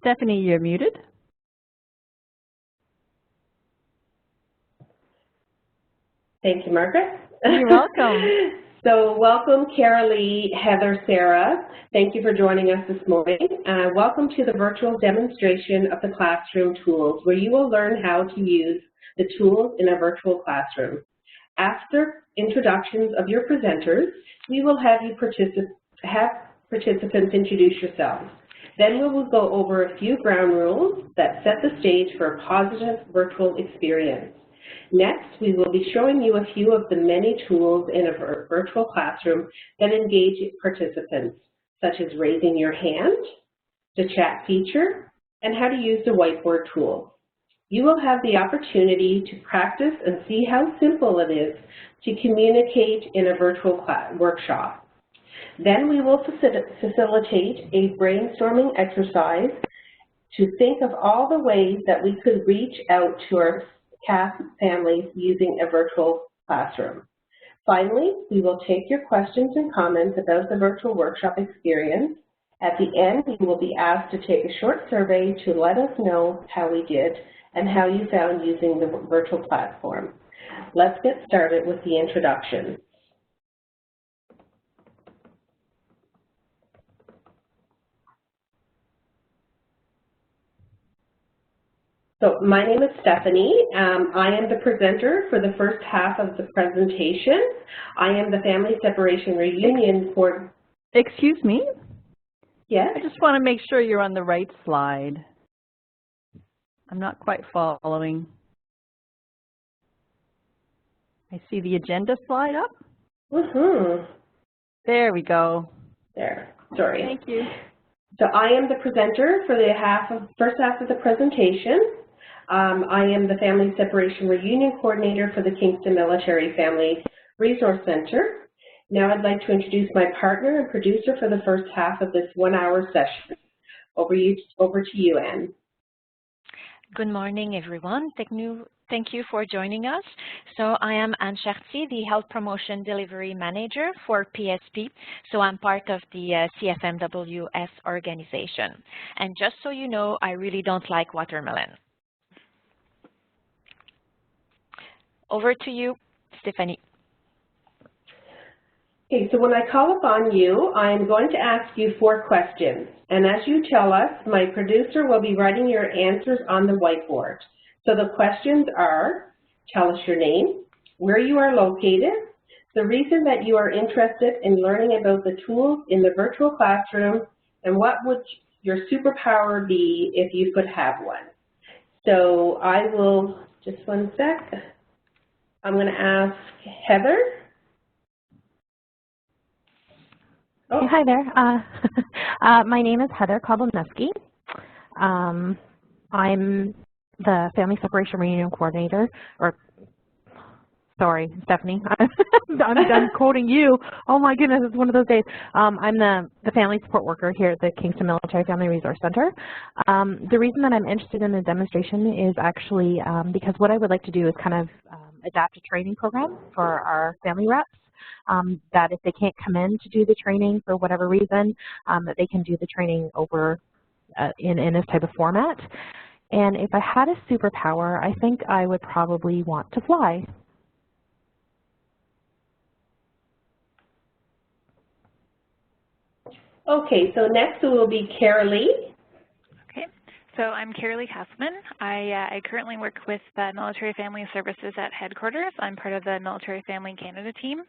Stephanie, you're muted. Thank you, Margaret. You're welcome. So welcome, Carolee, Heather, Sarah. Thank you for joining us this morning. Welcome to the virtual demonstration of the classroom tools, where you will learn how to use the tools in a virtual classroom. After introductions of your presenters, we will have participants introduce yourselves. Then we will go over a few ground rules that set the stage for a positive virtual experience. Next, we will be showing you a few of the many tools in a virtual classroom that engage participants, such as raising your hand, the chat feature, and how to use the whiteboard tool. You will have the opportunity to practice and see how simple it is to communicate in a virtual workshop. Then we will facilitate a brainstorming exercise to think of all the ways that we could reach out to our CAS families using a virtual classroom. Finally, we will take your questions and comments about the virtual workshop experience. At the end, you will be asked to take a short survey to let us know how we did and how you found using the virtual platform. Let's get started with the introduction. So my name is Stephanie. I am the presenter for the first half of the presentation. I am the Family Separation Reunion for... Excuse me? Yes? I just want to make sure you're on the right slide. I'm not quite following. I see the agenda slide up. There we go. There, sorry. Thank you. So I am the presenter for the first half of the presentation. I am the Family Separation Reunion Coordinator for the Kingston Military Family Resource Center. Now I'd like to introduce my partner and producer for the first half of this 1-hour session. Over to you, Anne. Good morning, everyone. Thank you for joining us. So I am Anne Chartier, the Health Promotion Delivery Manager for PSP. So I'm part of the CFMWS organization. And just so you know, I really don't like watermelon. Over to you, Stephanie. Okay, so when I call upon you, I'm going to ask you 4 questions. And as you tell us, my producer will be writing your answers on the whiteboard. So the questions are, tell us your name, where you are located, the reason that you are interested in learning about the tools in the virtual classroom, and what would your superpower be if you could have one. So I will, just one sec, I'm going to ask Heather. Oh. Hey, hi there. My name is Heather Kobleneski. I'm the Family Separation Reunion Coordinator, or sorry, Stephanie, I'm quoting you. Oh my goodness, it's one of those days. I'm the Family Support Worker here at the Kingston Military Family Resource Center. The reason that I'm interested in the demonstration is actually because what I would like to do is kind of adapt a training program for our family reps. That if they can't come in to do the training for whatever reason, that they can do the training over in this type of format. And if I had a superpower, I think I would probably want to fly. Okay, so next will be Carolee. Okay, so I'm Carolee Kaufman. I currently work with Military Family Services at headquarters. I'm part of the Military Family Canada team.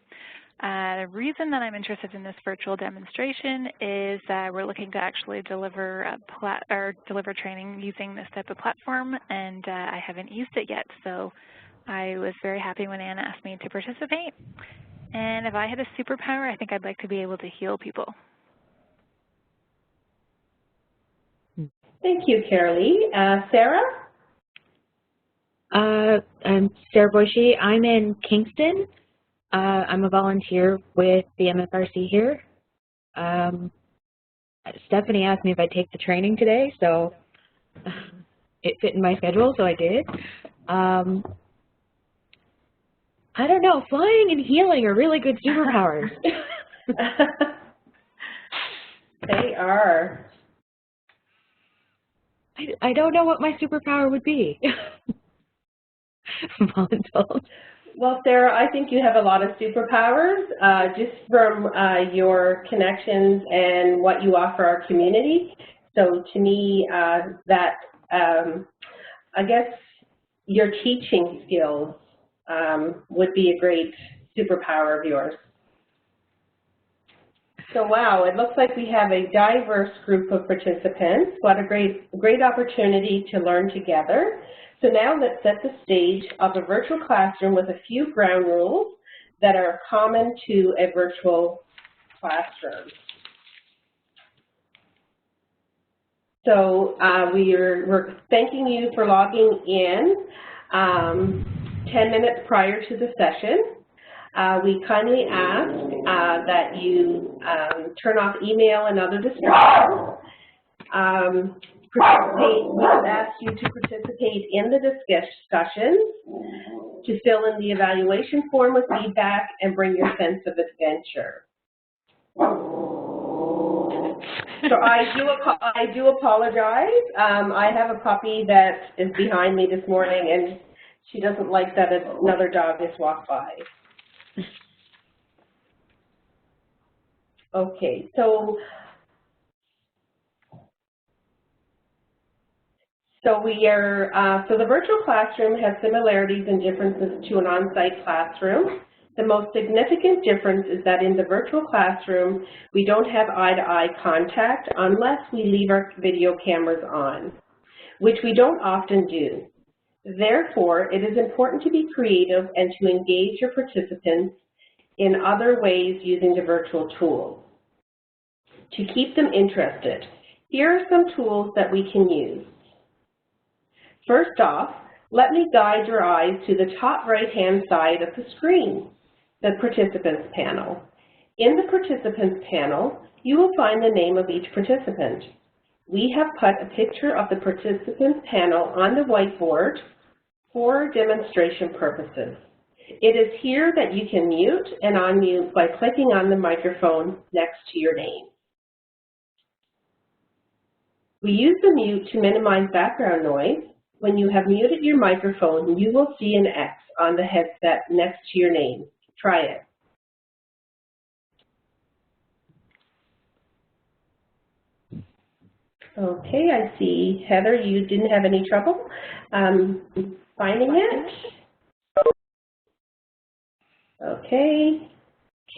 The reason that I'm interested in this virtual demonstration is we're looking to actually deliver training using this type of platform, and I haven't used it yet, so I was very happy when Anna asked me to participate. And if I had a superpower, I think I'd like to be able to heal people. Thank you, Carolee. Sarah? I'm Sarah Boishy. I'm in Kingston. I'm a volunteer with the MFRC here. Stephanie asked me if I'd take the training today, so it fit in my schedule, so I did. I don't know, flying and healing are really good superpowers. They are. I don't know what my superpower would be. Voluntold. Well, Sarah, I think you have a lot of superpowers just from your connections and what you offer our community. So to me, I guess your teaching skills would be a great superpower of yours. So wow, it looks like we have a diverse group of participants. What a great opportunity to learn together. So now let's set the stage of a virtual classroom with a few ground rules that are common to a virtual classroom. So we're thanking you for logging in 10 minutes prior to the session. We kindly ask that you turn off email and other distractions. We would ask you to participate in the discussions, to fill in the evaluation form with feedback, and bring your sense of adventure. So I do apologize. I have a puppy that is behind me this morning, and she doesn't like that another dog just walked by. Okay, so the virtual classroom has similarities and differences to an on-site classroom. The most significant difference is that in the virtual classroom, we don't have eye-to-eye contact unless we leave our video cameras on, which we don't often do. Therefore, it is important to be creative and to engage your participants in other ways using the virtual tools. To keep them interested, here are some tools that we can use. First off, let me guide your eyes to the top right-hand side of the screen, the participants panel. In the participants panel, you will find the name of each participant. We have put a picture of the participants panel on the whiteboard for demonstration purposes. It is here that you can mute and unmute by clicking on the microphone next to your name. We use the mute to minimize background noise. When you have muted your microphone, you will see an X on the headset next to your name. Try it. Okay, I see. Heather, you didn't have any trouble finding it? Okay.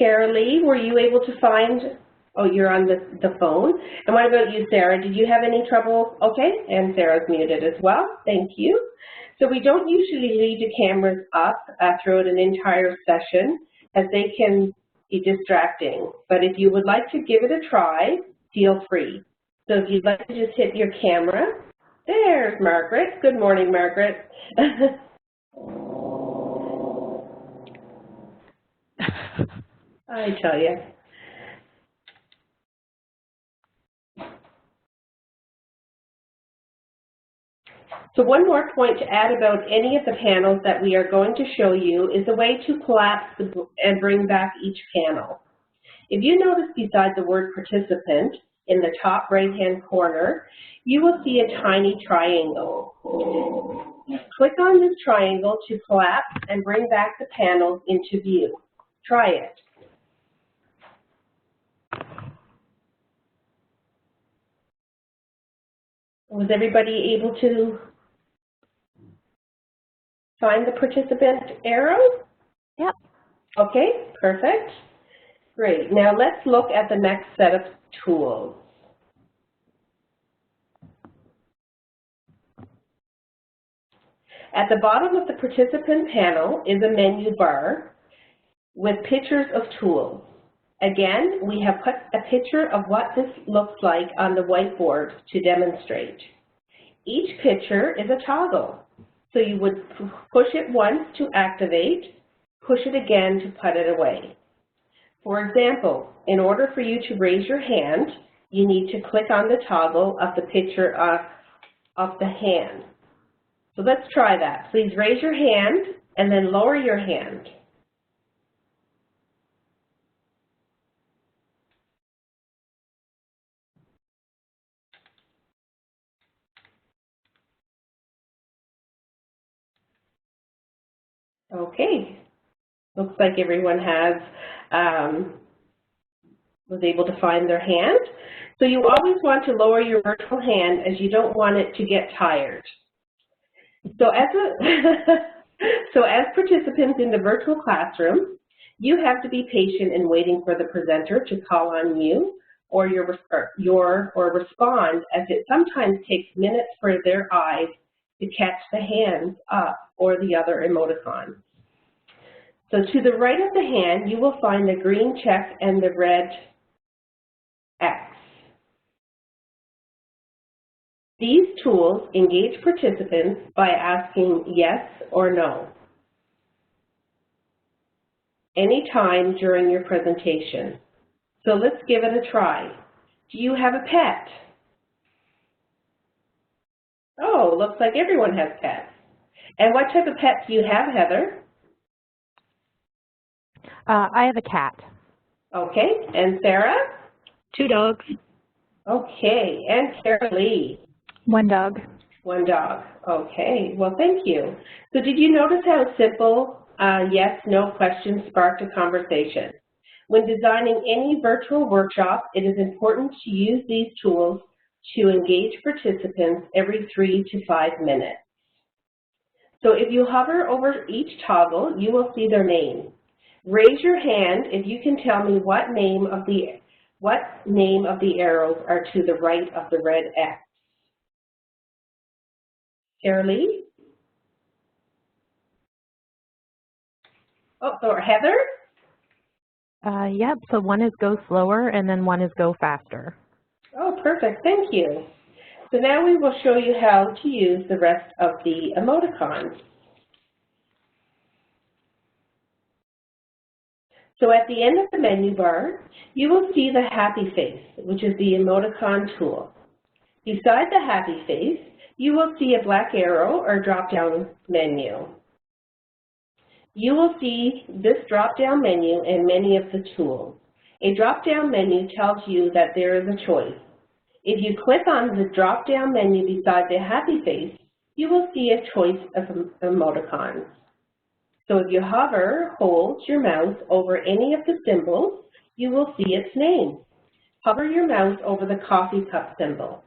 Carolee, were you able to find, oh, you're on the phone. And what about you, Sarah? Did you have any trouble? Okay, and Sarah's muted as well. Thank you. So we don't usually leave the cameras up throughout an entire session as they can be distracting. But if you would like to give it a try, feel free. So if you'd like to just hit your camera, there's Margaret. Good morning, Margaret. I tell you. So one more point to add about any of the panels that we are going to show you is a way to collapse and bring back each panel. If you notice beside the word participant in the top right-hand corner, you will see a tiny triangle. Click on this triangle to collapse and bring back the panels into view. Try it. Was everybody able to find the participant arrow? Yep. Okay, perfect. Great. Now let's look at the next set of tools. At the bottom of the participant panel is a menu bar with pictures of tools. Again, we have put a picture of what this looks like on the whiteboard to demonstrate. Each picture is a toggle. So you would push it once to activate, push it again to put it away. For example, in order for you to raise your hand, you need to click on the toggle of the picture of the hand. So let's try that. Please raise your hand and then lower your hand. Okay. Looks like everyone has was able to find their hand. So you always want to lower your virtual hand as you don't want it to get tired. So as participants in the virtual classroom, you have to be patient in waiting for the presenter to call on you or respond, as it sometimes takes minutes for their eyes to catch the hands up or the other emoticons. So to the right of the hand, you will find the green check and the red X. These tools engage participants by asking yes or no anytime during your presentation. So let's give it a try. Do you have a pet? Oh, looks like everyone has pets. And what type of pet do you have, Heather? I have a cat. Okay, and Sarah? 2 dogs. Okay, and Carolee? 1 dog. 1 dog. Okay, well, thank you. So did you notice how simple yes, no questions sparked a conversation? When designing any virtual workshop, it is important to use these tools to engage participants every 3 to 5 minutes. So if you hover over each toggle, you will see their name. Raise your hand if you can tell me what name of the arrows are to the right of the red X. Carolee? Oh, so Heather? Yep, so one is go slower and then one is go faster. Oh, perfect, thank you. So now we will show you how to use the rest of the emoticons. So at the end of the menu bar, you will see the happy face, which is the emoticon tool. Beside the happy face, you will see a black arrow or drop-down menu. You will see this drop-down menu in many of the tools. A drop-down menu tells you that there is a choice. If you click on the drop-down menu beside the happy face, you will see a choice of emoticons. So if you hold your mouse over any of the symbols, you will see its name. Hover your mouse over the coffee cup symbol.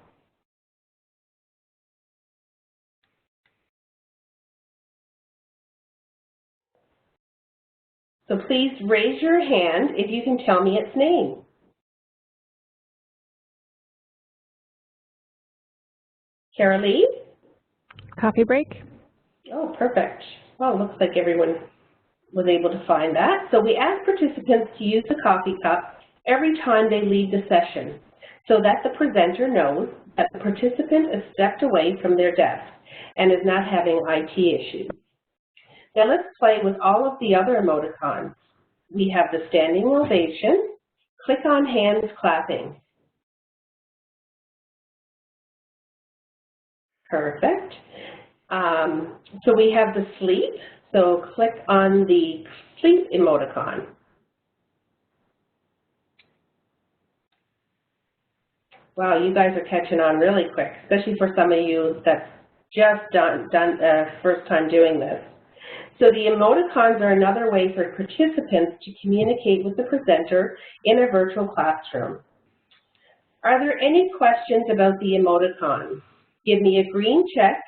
So please raise your hand if you can tell me its name. Carolee? Coffee break? Oh, perfect. Well, looks like everyone was able to find that. So we ask participants to use the coffee cup every time they leave the session so that the presenter knows that the participant has stepped away from their desk and is not having IT issues. Now let's play with all of the other emoticons. We have the standing ovation. Click on hands clapping. Perfect. So we have the sleep. So click on the sleep emoticon. Wow, you guys are catching on really quick, especially for some of you that's just first time doing this. So the emoticons are another way for participants to communicate with the presenter in a virtual classroom. Are there any questions about the emoticons? Give me a green check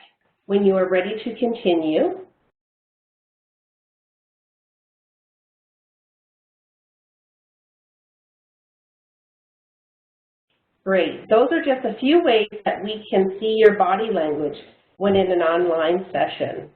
when you are ready to continue. Great. Those are just a few ways that we can see your body language when in an online session.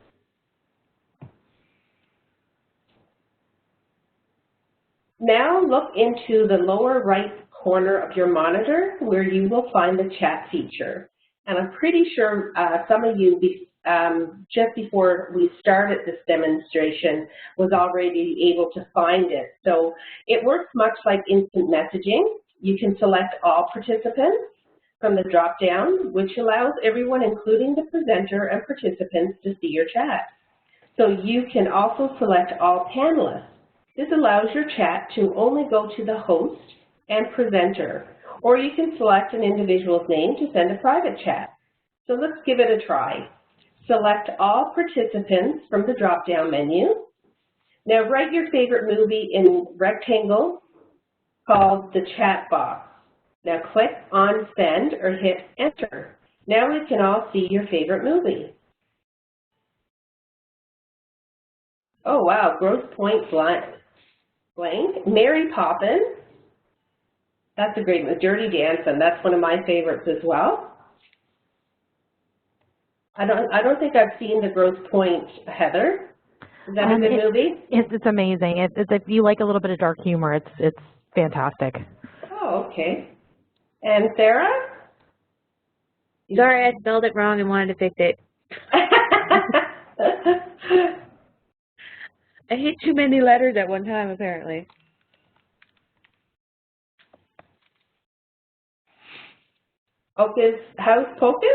Now look into the lower right corner of your monitor where you will find the chat feature. And I'm pretty sure some of you, just before we started this demonstration, was already able to find it. So it works much like instant messaging. You can select all participants from the drop-down, which allows everyone, including the presenter and participants, to see your chat. So you can also select all panelists. This allows your chat to only go to the host and presenter, or you can select an individual's name to send a private chat. So let's give it a try. Select all participants from the drop-down menu, Now write your favorite movie in rectangle called the chat box. Now click on send or hit enter. Now we can all see your favorite movie. Oh wow, Grosse Pointe Blank. Mary Poppins. That's a great one. Dirty Dancing. That's one of my favorites as well. I don't think I've seen the Grosse Pointe, Heather. Is that a good movie? It's amazing. It's if you like a little bit of dark humor, it's fantastic. Oh, okay. And Sarah? Sorry, I spelled it wrong and wanted to fix it. I hit too many letters at one time, apparently. House Pocus?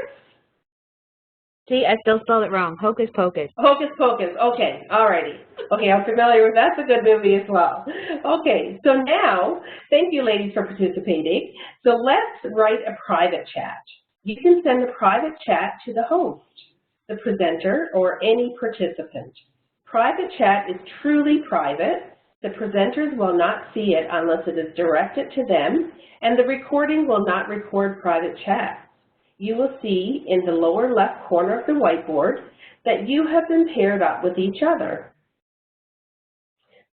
See, I still spelled it wrong. Hocus Pocus. Hocus Pocus. Okay, alrighty. Okay, I'm familiar with that. That's a good movie as well. Okay, so now, thank you ladies for participating. So let's write a private chat. You can send a private chat to the host, the presenter, or any participant. Private chat is truly private. The presenters will not see it unless it is directed to them, and the recording will not record private chats. You will see in the lower left corner of the whiteboard that you have been paired up with each other.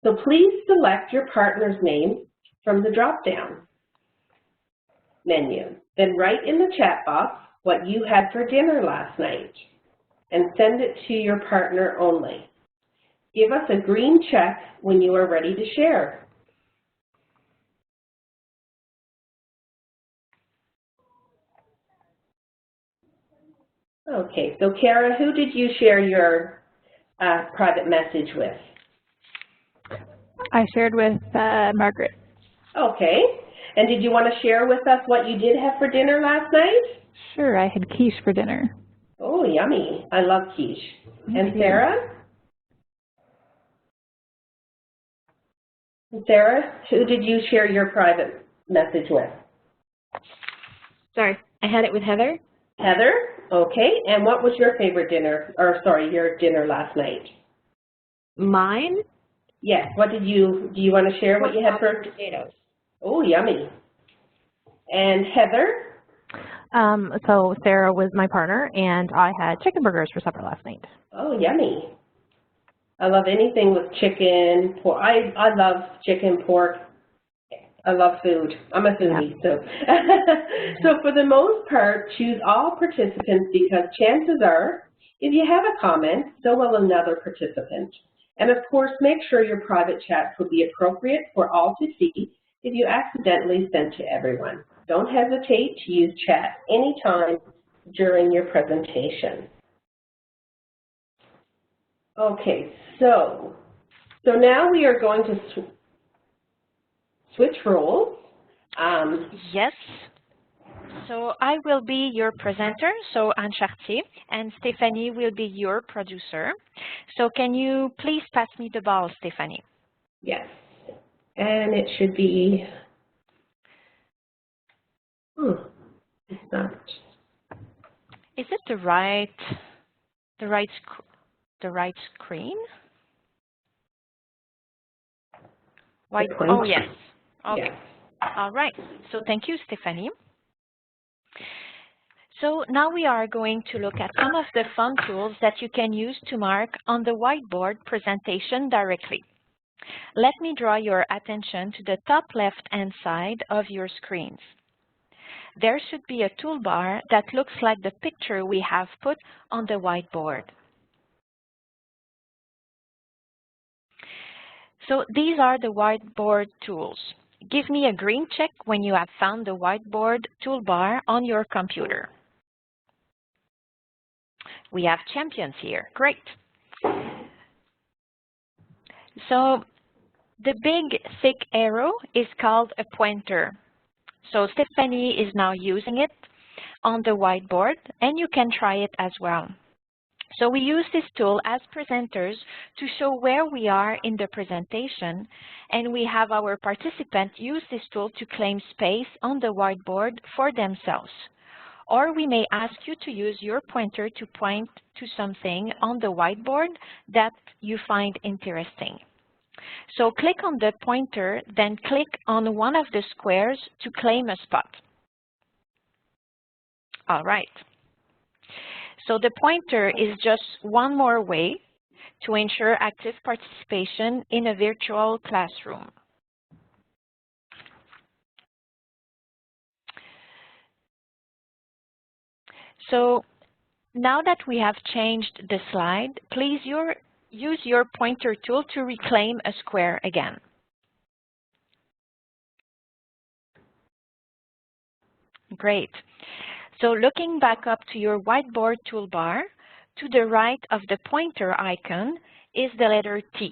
So please select your partner's name from the drop-down menu. Then write in the chat box what you had for dinner last night and send it to your partner only. Give us a green check when you are ready to share. Okay, so Kara, who did you share your private message with? I shared with Margaret. Okay, and did you want to share with us what you did have for dinner last night? Sure, I had quiche for dinner. Oh, yummy. I love quiche. And Sarah? Sarah, who did you share your private message with? Sorry, I had it with Heather. Heather? Okay, and what was your favorite dinner, or sorry, your dinner last night? Mine? Yes, what do you want to share what you had for? Potatoes. Oh, yummy. And Heather? So Sarah was my partner, and I had chicken burgers for supper last night. Oh, yummy. I love anything with chicken, pork. I love chicken, pork. I love food. I'm a foodie, so. So for the most part, choose all participants because chances are, if you have a comment, so will another participant. And of course, make sure your private chats will be appropriate for all to see if you accidentally send to everyone. Don't hesitate to use chat anytime during your presentation. Okay, so now we are going to switch roles. Yes. So I will be your presenter, so Anne Chartier, and Stéphanie will be your producer. So can you please pass me the ball, Stéphanie? Yes, and it should be, it's not. Is it the right screen? White, oh yes, okay. Yes. All right, so thank you, Stéphanie. So now we are going to look at some of the fun tools that you can use to mark on the whiteboard presentation directly. Let me draw your attention to the top left-hand side of your screens. There should be a toolbar that looks like the picture we have put on the whiteboard. So these are the whiteboard tools. Give me a green check when you have found the whiteboard toolbar on your computer. We have champions here. Great. So the big thick arrow is called a pointer. So Stéphanie is now using it on the whiteboard, and you can try it as well. So we use this tool as presenters to show where we are in the presentation, and we have our participant use this tool to claim space on the whiteboard for themselves. Or we may ask you to use your pointer to point to something on the whiteboard that you find interesting. So click on the pointer, then click on one of the squares to claim a spot. All right. So the pointer is just one more way to ensure active participation in a virtual classroom. So now that we have changed the slide, please use your pointer tool to reclaim a square again. Great. So looking back up to your whiteboard toolbar, to the right of the pointer icon is the letter T.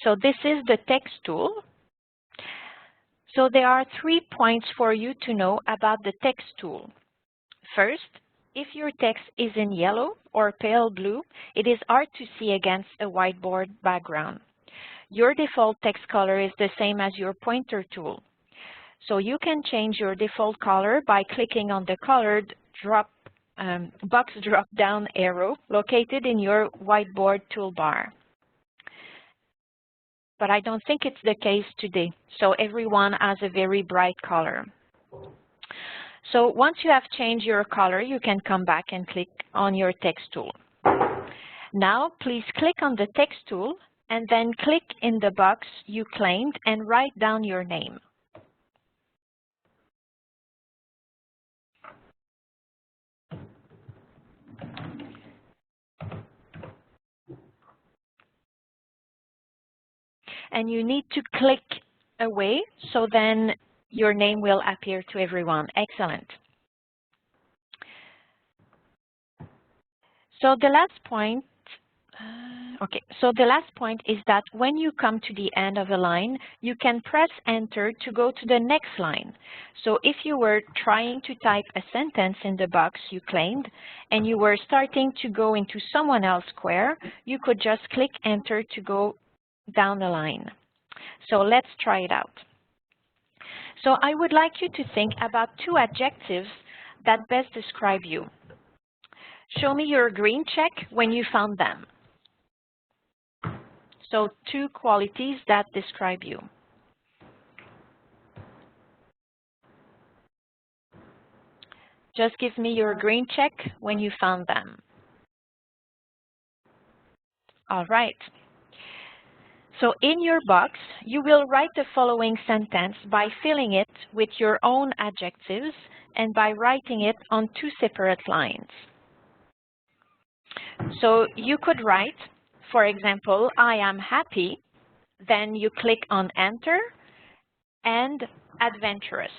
So this is the text tool. So there are 3 points for you to know about the text tool. First, if your text is in yellow or pale blue, it is hard to see against a whiteboard background. Your default text color is the same as your pointer tool. So you can change your default color by clicking on the colored box drop-down arrow located in your whiteboard toolbar. But I don't think it's the case today, so everyone has a very bright color. So once you have changed your color, you can come back and click on your text tool. Now, please click on the text tool and then click in the box you claimed and write down your name. And you need to click away, so then your name will appear to everyone. Excellent. So the last point, is that when you come to the end of a line, you can press Enter to go to the next line. So if you were trying to type a sentence in the box you claimed, and you were starting to go into someone else's square, you could just click Enter to go down the line. So let's try it out. So I would like you to think about 2 adjectives that best describe you. Show me your green check when you found them. So 2 qualities that describe you. Just give me your green check when you found them. All right. So in your box, you will write the following sentence by filling it with your own adjectives and by writing it on 2 separate lines. So you could write, for example, I am happy, then you click on Enter, and adventurous.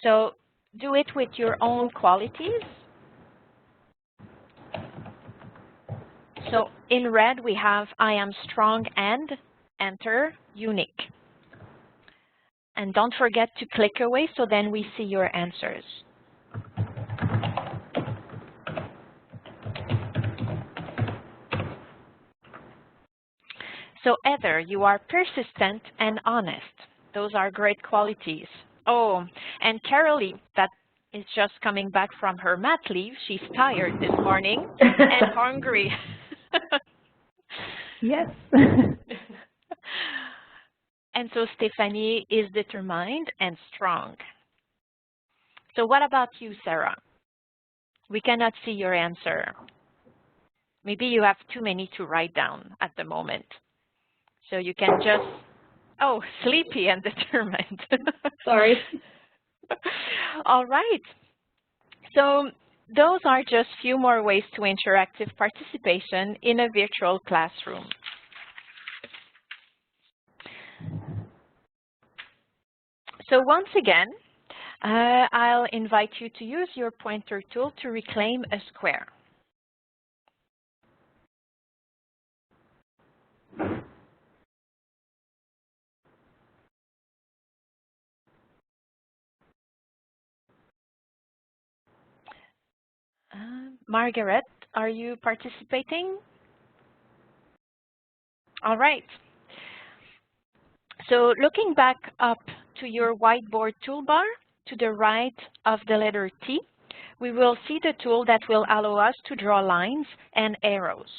So do it with your own qualities. So in red, we have I am strong and Enter, unique. And don't forget to click away so then we see your answers. So Heather, you are persistent and honest. Those are great qualities. Oh, and Carolee, that is just coming back from her mat leave. She's tired this morning and hungry. Yes. And so Stephanie is determined and strong. So what about you, Sarah? We cannot see your answer. Maybe you have too many to write down at the moment. So you can just, oh, sleepy and determined. Sorry. All right. So those are just few more ways to ensure active participation in a virtual classroom. So once again, I'll invite you to use your pointer tool to reclaim a square. Margaret, are you participating? All right. So looking back up to your whiteboard toolbar, to the right of the letter T, we will see the tool that will allow us to draw lines and arrows.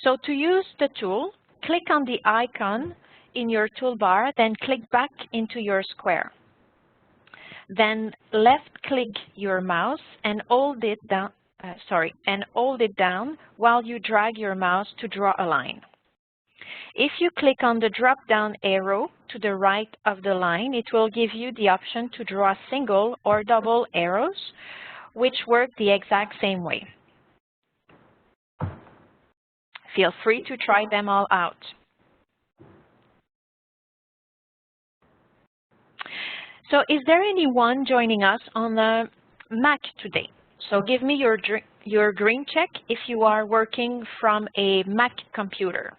So to use the tool, click on the icon in your toolbar, then click back into your square. Then left-click your mouse and hold it down. Hold it down while you drag your mouse to draw a line. If you click on the drop-down arrow to the right of the line, it will give you the option to draw single or double arrows, which work the exact same way. Feel free to try them all out. So is there anyone joining us on the Mac today? So give me your green check if you are working from a Mac computer.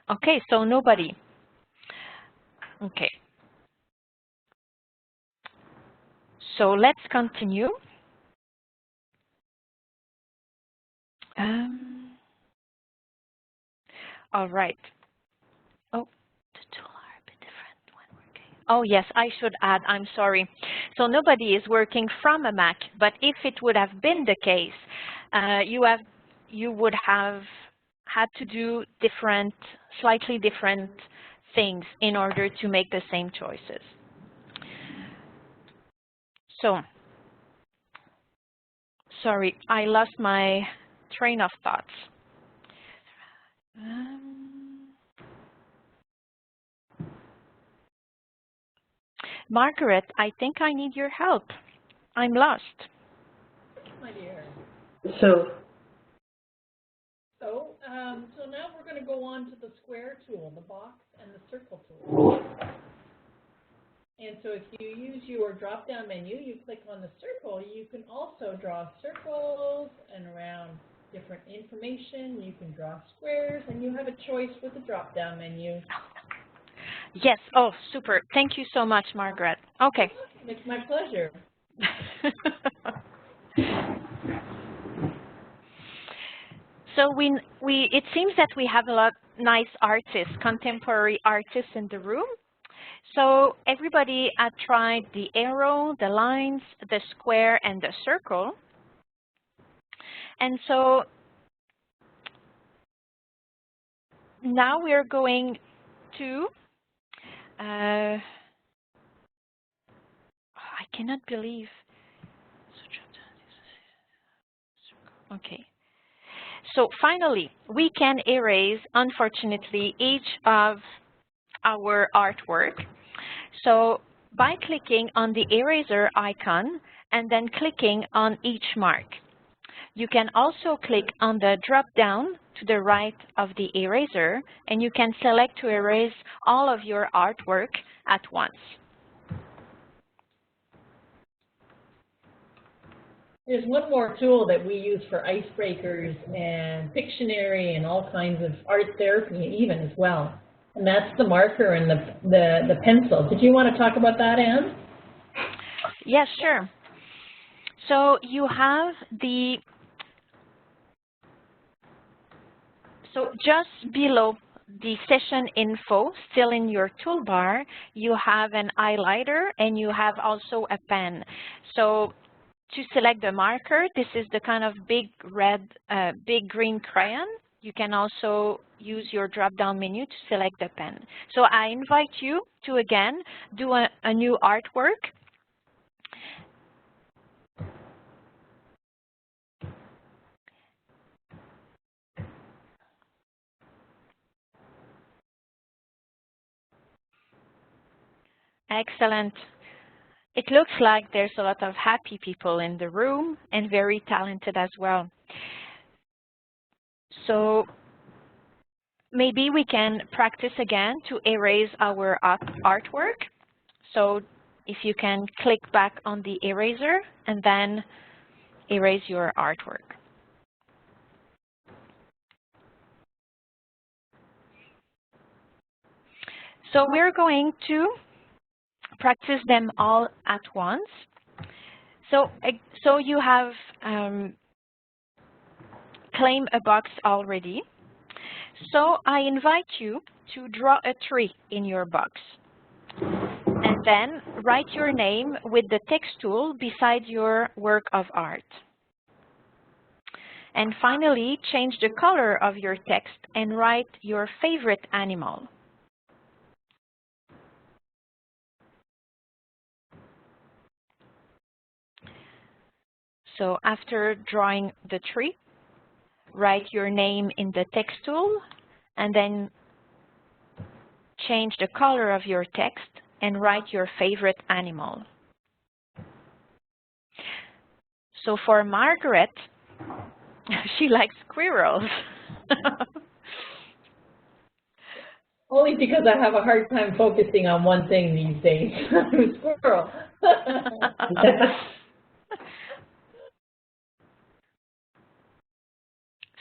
Okay, so nobody. Okay. So let's continue. All right. Oh, the tools are a bit different when working. Oh yes, I should add, I'm sorry. So nobody is working from a Mac, but if it would have been the case, you would have had to do slightly different things in order to make the same choices. So, sorry, I lost my train of thoughts. Margaret, I think I need your help. I'm lost. My dear. So now we're going to go on to the square tool, the box and the circle tool. And so if you use your drop-down menu, you click on the circle, you can also draw circles and around different information. You can draw squares, and you have a choice with the drop-down menu. Yes, oh, super. Thank you so much, Margaret. Okay. It's my pleasure. So it seems that we have a lot of nice artists, contemporary artists in the room. So everybody had tried the arrow, the lines, the square, and the circle. And so now we're going to, I cannot believe. Okay. So finally, we can erase, unfortunately, each of our artwork. So by clicking on the eraser icon and then clicking on each mark. You can also click on the drop-down to the right of the eraser, and you can select to erase all of your artwork at once. There's one more tool that we use for icebreakers and Pictionary and all kinds of art therapy even as well. And that's the marker and the pencil. Did you want to talk about that, Anne? Yes, sure. So you have so just below the session info, still in your toolbar, you have an highlighter and you have also a pen. So to select the marker, this is the kind of big green crayon. You can also use your drop-down menu to select the pen. So I invite you to, again, do a new artwork. Excellent. It looks like there's a lot of happy people in the room and very talented as well. So maybe we can practice again to erase our artwork. So if you can click back on the eraser and then erase your artwork. So we're going to practice them all at once. So you have claimed a box already. So I invite you to draw a tree in your box. And then write your name with the text tool beside your work of art. And finally, change the color of your text and write your favorite animal. So after drawing the tree, write your name in the text tool, and then change the color of your text and write your favorite animal. So for Margaret, she likes squirrels. Only because I have a hard time focusing on one thing these days. I'm a squirrel.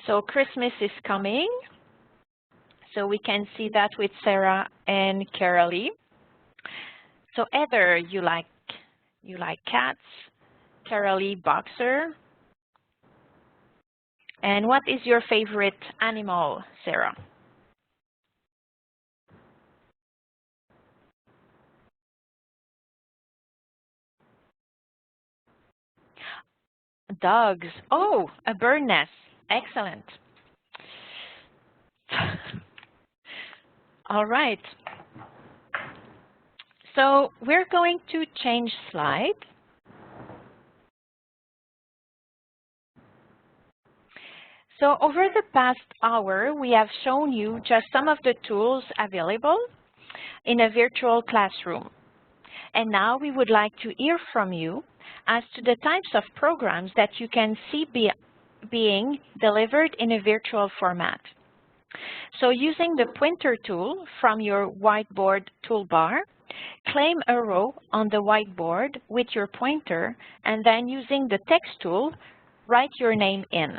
So Christmas is coming. So we can see that with Sarah and Carolee. So Heather, you like cats. Carolee, boxer. And what is your favorite animal, Sarah? Dogs. Oh, a bird nest. Excellent. All right. So we're going to change slide. So over the past hour, we have shown you just some of the tools available in a virtual classroom. And now we would like to hear from you as to the types of programs that you can see being delivered in a virtual format. So using the pointer tool from your whiteboard toolbar, claim a row on the whiteboard with your pointer, and then using the text tool, write your name in.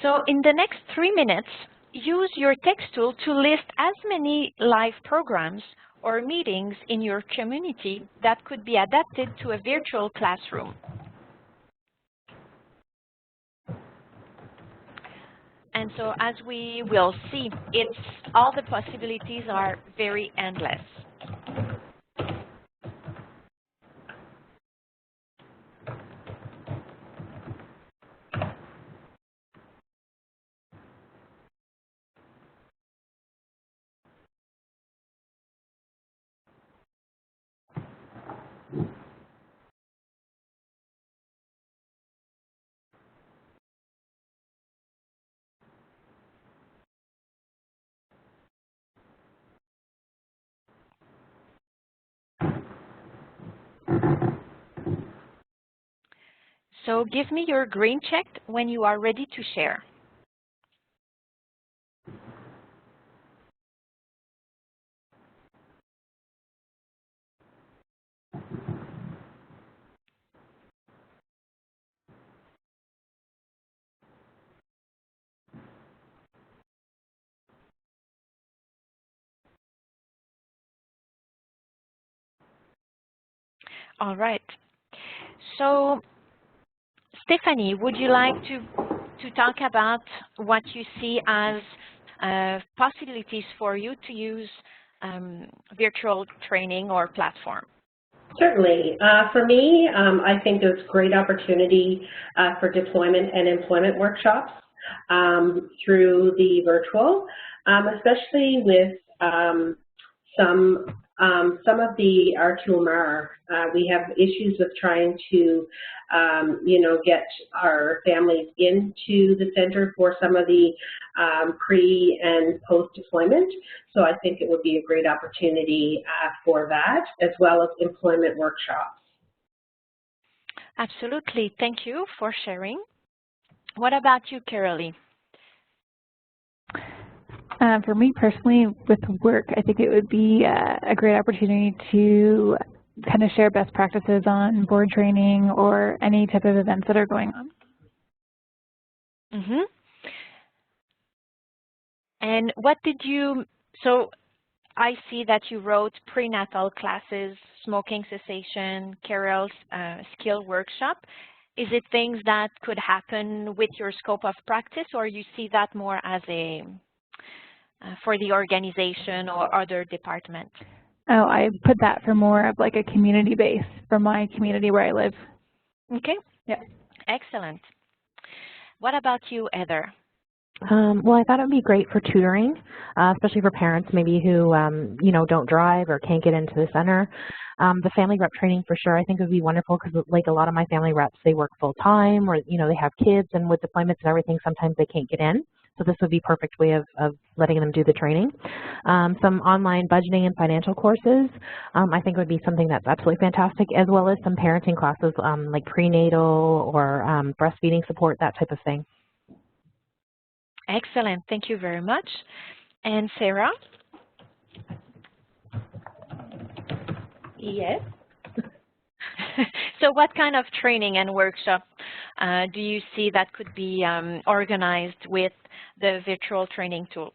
So in the next 3 minutes, use your text tool to list as many live programs or meetings in your community that could be adapted to a virtual classroom. And so as we will see, all the possibilities are very endless. So give me your green check when you are ready to share. All right. So Stephanie, would you like to talk about what you see as possibilities for you to use virtual training or platform? Certainly. For me, I think there's great opportunity for deployment and employment workshops through the virtual, especially with some of the R2MR. We have issues with trying to, get our families into the center for some of the pre and post deployment. So I think it would be a great opportunity for that, as well as employment workshops. Absolutely. Thank you for sharing. What about you, Carolee? For me personally, with work, I think it would be a great opportunity to kind of share best practices on board training or any type of events that are going on. Mm-hmm. And what did you, so I see that you wrote prenatal classes, smoking cessation, carols, skill workshop. Is it things that could happen with your scope of practice, or you see that more as a for the organization or other department? Oh, I put that for more of like a community base for my community where I live. Okay. Yeah. Excellent. What about you, Heather? Well, I thought it would be great for tutoring, especially for parents maybe who, you know, don't drive or can't get into the center. The family rep training for sure I think would be wonderful because like a lot of my family reps, they work full time or, you know, they have kids, and with deployments and everything, sometimes they can't get in. So this would be a perfect way of letting them do the training. Some online budgeting and financial courses I think would be something that's absolutely fantastic, as well as some parenting classes like prenatal or breastfeeding support, that type of thing. Excellent. Thank you very much. And Sarah? Yes. So what kind of training and workshop do you see that could be organized with the virtual training tool?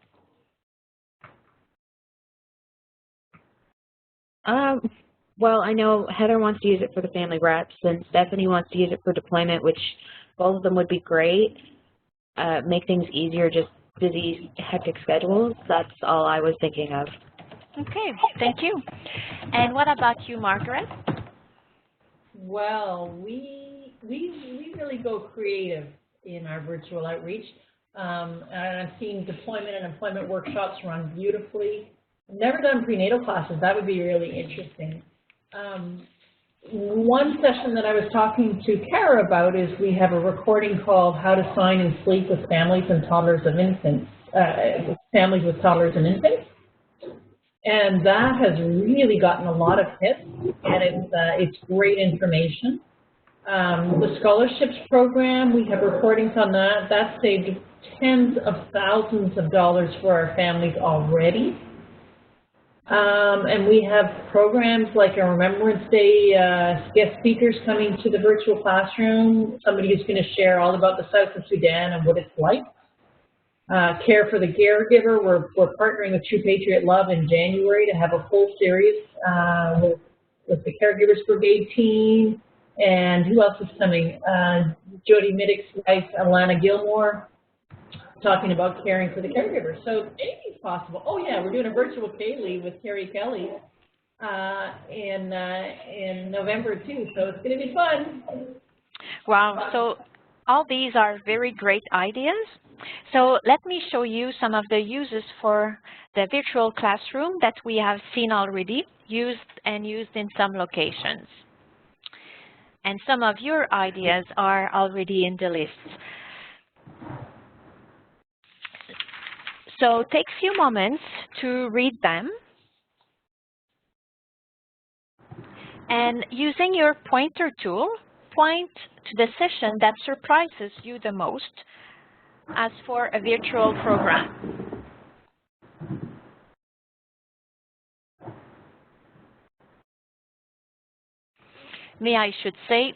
Well, I know Heather wants to use it for the family reps, and Stephanie wants to use it for deployment, which both of them would be great. Make things easier, just busy, hectic schedules. That's all I was thinking of. Okay, thank you. And what about you, Margaret? Well, we really go creative in our virtual outreach. And I've seen deployment and employment workshops run beautifully. I've never done prenatal classes. That would be really interesting. One session that I was talking to Kara about is we have a recording called How to Sign and Sleep with Families and Toddlers of Infants, Families with Toddlers and Infants. And that has really gotten a lot of hits, and it's great information. The scholarships program, we have recordings on that. That saved tens of thousands of dollars for our families already. And we have programs like a Remembrance Day, guest speakers coming to the virtual classroom, somebody who's going to share all about the South of Sudan and what it's like. Care for the Caregiver, we're partnering with True Patriot Love in January to have a full series with the Caregivers Brigade team. And who else is coming? Jody Middick's wife, Alana Gilmore, talking about caring for the caregiver. So anything's possible. Oh yeah, we're doing a virtual K-Leave with Carrie Kelly in November too, so it's going to be fun. Wow, so all these are very great ideas. So let me show you some of the uses for the virtual classroom that we have seen already, used in some locations. And some of your ideas are already in the list. So take a few moments to read them. And using your pointer tool, point to the session that surprises you the most as for a virtual program. I should say,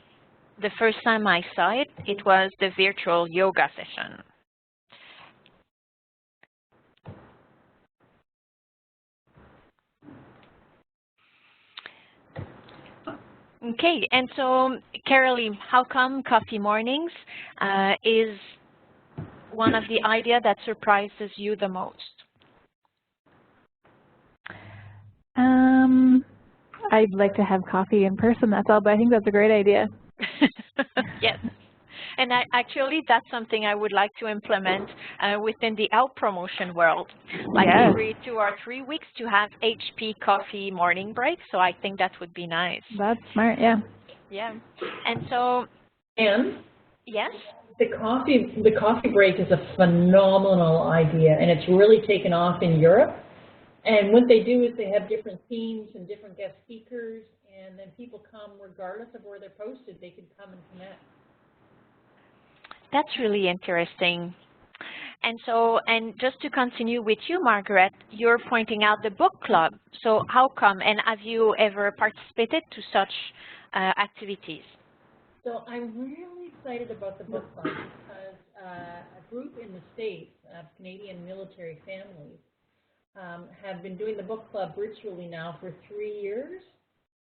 the first time I saw it, it was the virtual yoga session. Okay, and so, Carolee, how come coffee mornings is one of the ideas that surprises you the most? I'd like to have coffee in person, that's all, but I think that's a great idea. Yes. And actually, that's something I would like to implement within the health promotion world. Like every 2 or 3 weeks to have HP coffee morning break. So I think that would be nice. That's smart, yeah. Yeah. And so, And yes? The coffee break is a phenomenal idea, and it's really taken off in Europe. And what they do is they have different themes and different guest speakers, and then people come regardless of where they're posted. They can come and connect. That's really interesting. And so, and just to continue with you, Margaret, you're pointing out the book club. So how come, and have you ever participated to such activities? So I'm really excited about the book club because a group in the States of Canadian military families have been doing the book club virtually now for 3 years.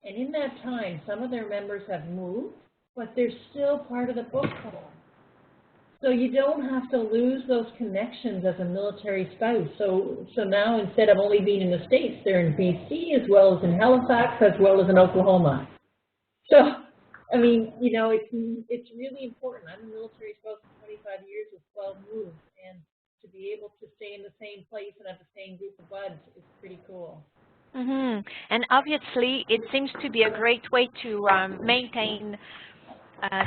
And in that time, some of their members have moved, but they're still part of the book club. So you don't have to lose those connections as a military spouse. So now instead of only being in the States, they're in BC as well as in Halifax as well as in Oklahoma. So, I mean, you know, it's really important. I'm a military spouse for 25 years with 12 moves, and to be able to stay in the same place and have the same group of buds is pretty cool. Mm-hmm. And obviously, it seems to be a great way to maintain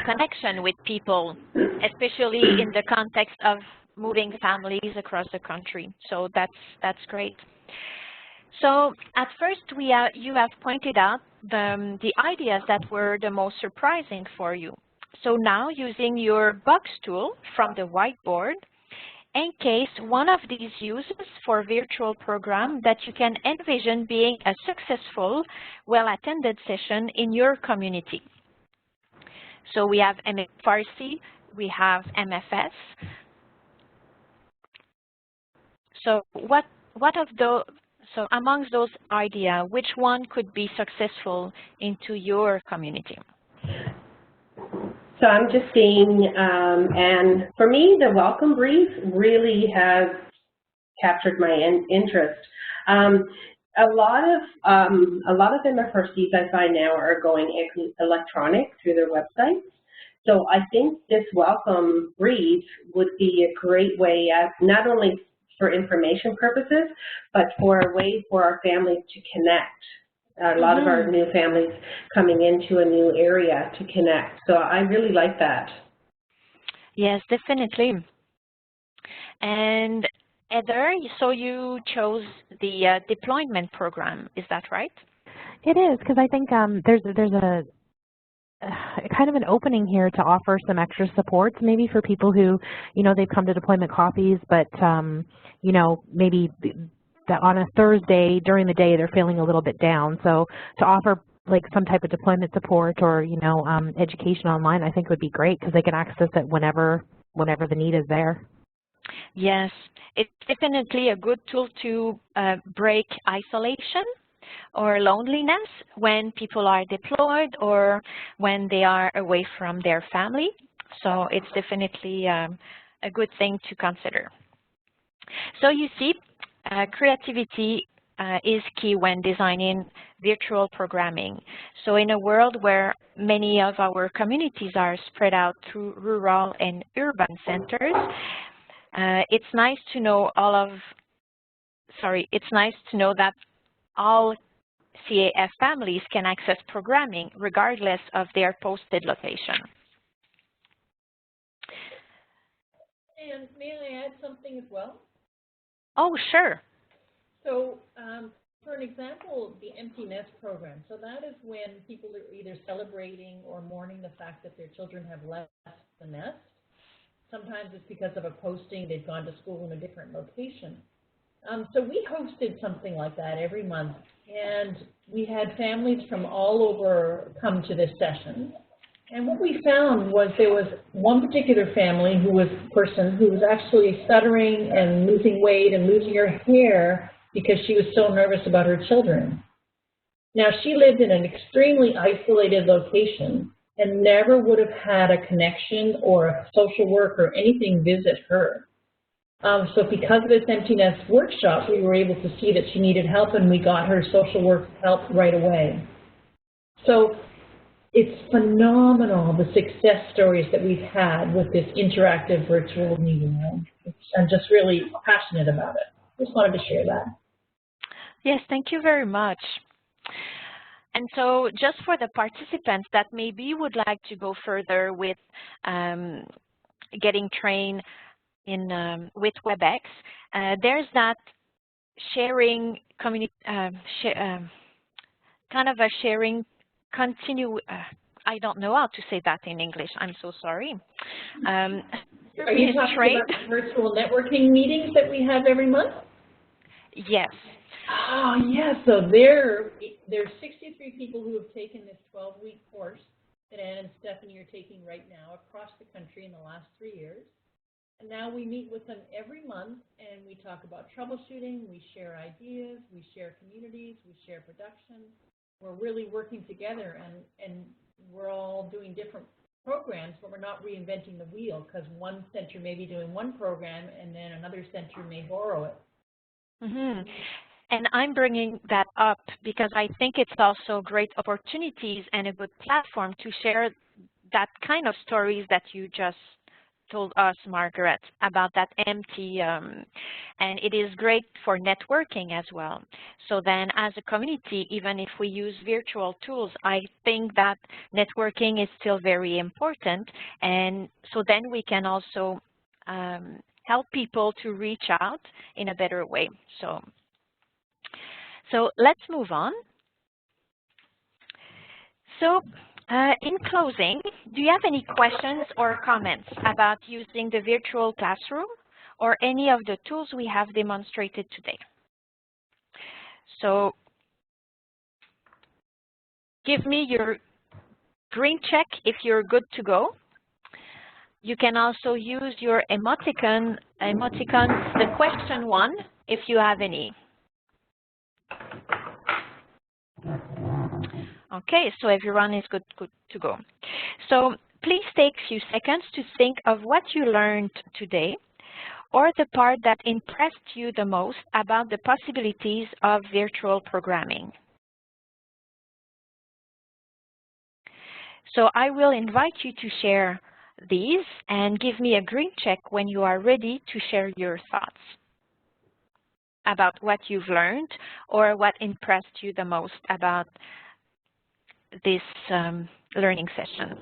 connection with people, especially in the context of moving families across the country. So that's great. So at first, you have pointed out the ideas that were the most surprising for you. So now, using your box tool from the whiteboard, encase one of these uses for virtual program that you can envision being a successful, well-attended session in your community. So we have MFRC, we have MFS. So so amongst those ideas, which one could be successful into your community? So I'm just seeing, and for me, the welcome brief really has captured my interest. A lot of MFRCs I find now are going electronic through their websites. So I think this welcome brief would be a great way, not only for information purposes, but for a way for our families to connect. A lot of our new families coming into a new area to connect. So I really like that. Yes, definitely. And Heather, so you chose the deployment program, is that right? It is, because I think there's a kind of an opening here to offer some extra supports, maybe for people who, you know, they've come to deployment coffees, but, you know, maybe that on a Thursday during the day they're feeling a little bit down. So to offer like some type of deployment support or, you know, education online, I think would be great because they can access it whenever the need is there. Yes, it's definitely a good tool to break isolation or loneliness when people are deployed or when they are away from their family. So it's definitely a good thing to consider. So you see, creativity is key when designing virtual programming. So in a world where many of our communities are spread out through rural and urban centers, it's nice to know that all CAF families can access programming regardless of their posted location. And may I add something as well? Oh, sure. So for an example, the empty nest program. So that is when people are either celebrating or mourning the fact that their children have left the nest. Sometimes it's because of a posting, they've gone to school in a different location. So we hosted something like that every month, and we had families from all over come to this session. And what we found was there was one particular family who was actually stuttering and losing weight and losing her hair because she was so nervous about her children. Now, she lived in an extremely isolated location and never would have had a connection or a social worker or anything visit her. So because of this empty nest workshop, we were able to see that she needed help, and we got her social work help right away. So it's phenomenal, the success stories that we've had with this interactive virtual meeting room. I'm just really passionate about it. Just wanted to share that. Yes, thank you very much. And so just for the participants that maybe would like to go further with getting trained with WebEx, there's that sharing community, kind of a sharing I don't know how to say that in English. I'm so sorry. Are you talking about the virtual networking meetings that we have every month? Yes. Oh, yes. So there's 63 people who have taken this 12-week course that Ann and Stephanie are taking right now across the country in the last 3 years. And now we meet with them every month, and we talk about troubleshooting, we share ideas, we share communities, we share production. We're really working together, and we're all doing different programs, but we're not reinventing the wheel, because one center may be doing one program, and then another center may borrow it. Mm-hmm. And I'm bringing that up because I think it's also great opportunities and a good platform to share that kind of stories that you just told us, Margaret, about that empty, and it is great for networking as well. So then as a community, even if we use virtual tools, I think that networking is still very important. And so then we can also help people to reach out in a better way. So let's move on. So in closing, do you have any questions or comments about using the virtual classroom or any of the tools we have demonstrated today? So give me your green check if you're good to go. You can also use your emoticons, the question one, if you have any. Okay, so everyone is good to go. So please take a few seconds to think of what you learned today or the part that impressed you the most about the possibilities of virtual programming. So I will invite you to share these and give me a green check when you are ready to share your thoughts about what you've learned or what impressed you the most about this learning session.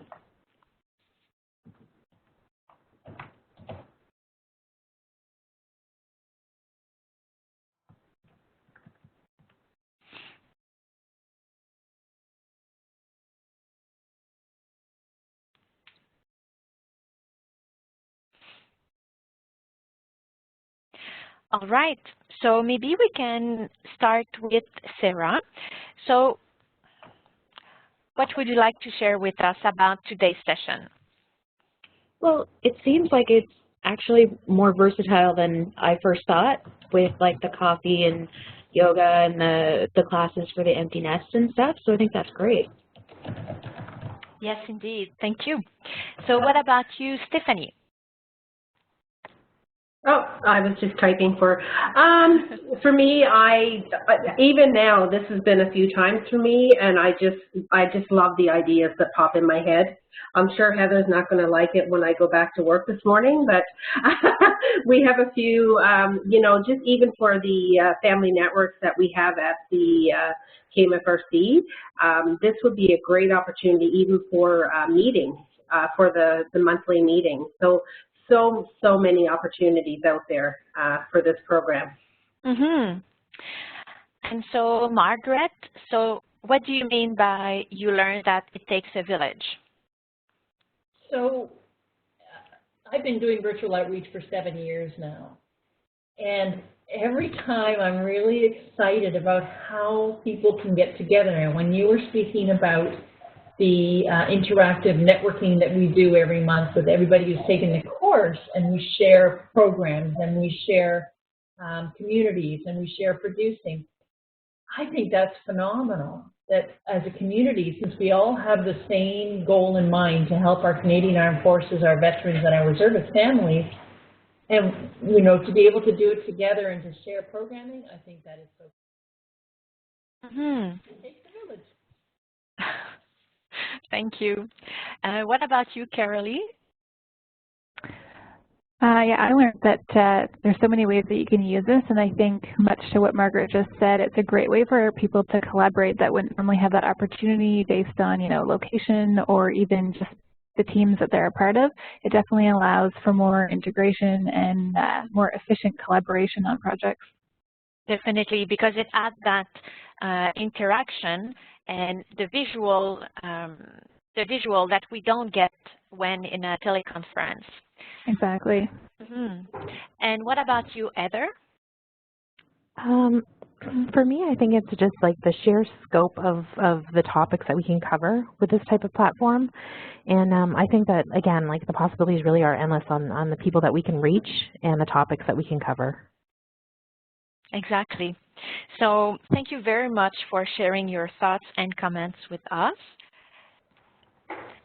All right, so maybe we can start with Sarah. So what would you like to share with us about today's session? Well, it seems like it's actually more versatile than I first thought, with like the coffee and yoga and the classes for the empty nest and stuff. So I think that's great. Yes, indeed. Thank you. So what about you, Stephanie? Oh, I was just typing for me, even now, this has been a few times for me, and I just love the ideas that pop in my head. I'm sure Heather's not going to like it when I go back to work this morning, but we have a few, you know, just even for the family networks that we have at the MFRC, this would be a great opportunity even for meetings, for the monthly meetings. So many opportunities out there for this program. Mm-hmm. And so, Margaret, so what do you mean by you learned that it takes a village? So I've been doing virtual outreach for 7 years now. And every time I'm really excited about how people can get together. And when you were speaking about the interactive networking that we do every month with everybody who's taken the course, and we share programs, and we share communities, and we share producing. I think that's phenomenal, that as a community, since we all have the same goal in mind to help our Canadian Armed Forces, our veterans, and our reservist families, and, you know, to be able to do it together and to share programming, I think that is so cool. Mm-hmm. It takes a village. Thank you. What about you, Carolee? Yeah, I learned that there's so many ways that you can use this, and I think much to what Margaret just said, it's a great way for people to collaborate that wouldn't normally have that opportunity based on, you know, location or even just the teams that they're a part of. It definitely allows for more integration and more efficient collaboration on projects. Definitely, because it adds that interaction and the visual that we don't get when in a teleconference. Exactly. Mm-hmm. And what about you, Heather? For me, I think it's just like the sheer scope of the topics that we can cover with this type of platform. And I think that, again, like the possibilities really are endless on the people that we can reach and the topics that we can cover. Exactly. So thank you very much for sharing your thoughts and comments with us.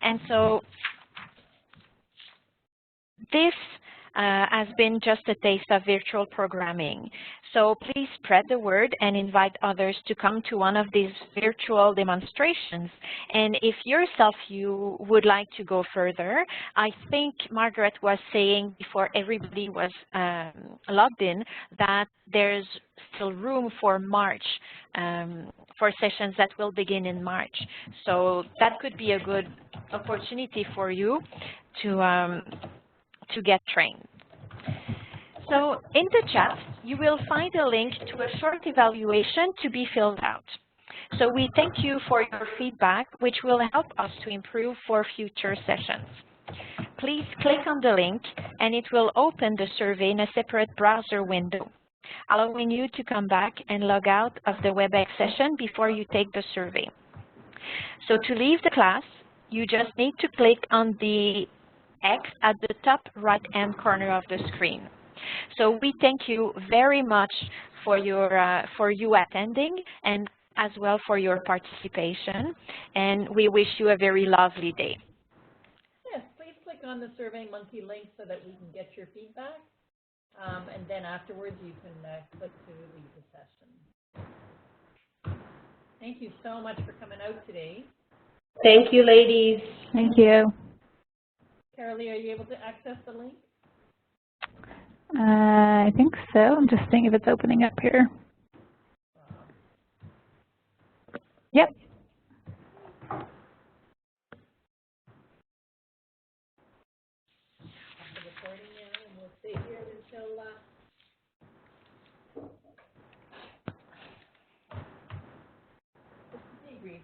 And so this has been just a taste of virtual programming. So please spread the word and invite others to come to one of these virtual demonstrations. And if yourself you would like to go further, I think Margaret was saying before everybody was logged in that there's still room for March, for sessions that will begin in March. So that could be a good opportunity for you to get trained. So in the chat, you will find a link to a short evaluation to be filled out. So we thank you for your feedback, which will help us to improve for future sessions. Please click on the link, and it will open the survey in a separate browser window, allowing you to come back and log out of the WebEx session before you take the survey. So to leave the class, you just need to click on the X at the top right-hand corner of the screen. So we thank you very much for you attending and as well for your participation, and we wish you a very lovely day. Yes, please click on the SurveyMonkey link so that we can get your feedback, and then afterwards you can click to leave the session. Thank you so much for coming out today. Thank you, ladies. Thank you. Carolee, are you able to access the link? I think so. I'm just seeing if it's opening up here. Yep. Stop the recording now, and we'll stay here until debrief.